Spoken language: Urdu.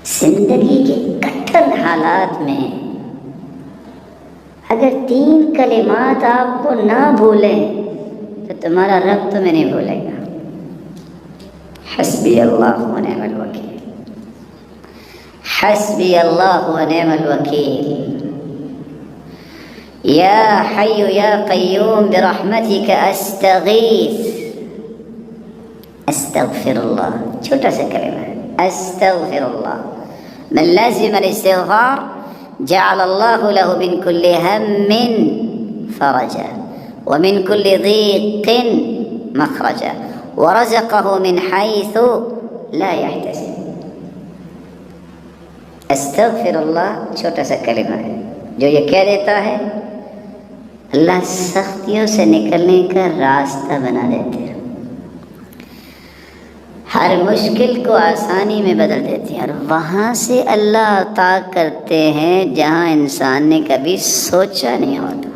زندگی کے کٹھن حالات میں اگر 3 کلمات آپ کو نہ بھولیں تو تمہارا رب تمہیں نہیں بھولے گا۔ حسبی اللہ و نعم الوکیل، حسبی اللہ و نعم الوکیل، یا حی یا قیوم برحمتک استغیث۔ استغفر اللہ چھوٹا سا کلمہ ہے، استغفر اللہ۔ من لازم الاستغفار جعل اللہ له من كل هم فرجا ومن كل ضيق مخرجا ورزقه من حيث لا يحتسب۔ استغفر اللہ چھوٹا سا کلمہ ہے جو یہ کہہ دیتا ہے اللہ سختیوں سے نکلنے کا راستہ بنا دیتے ہیں، ہر مشکل کو آسانی میں بدل دیتے ہیں، اور وہاں سے اللہ عطا کرتے ہیں جہاں انسان نے کبھی سوچا نہیں ہوتا۔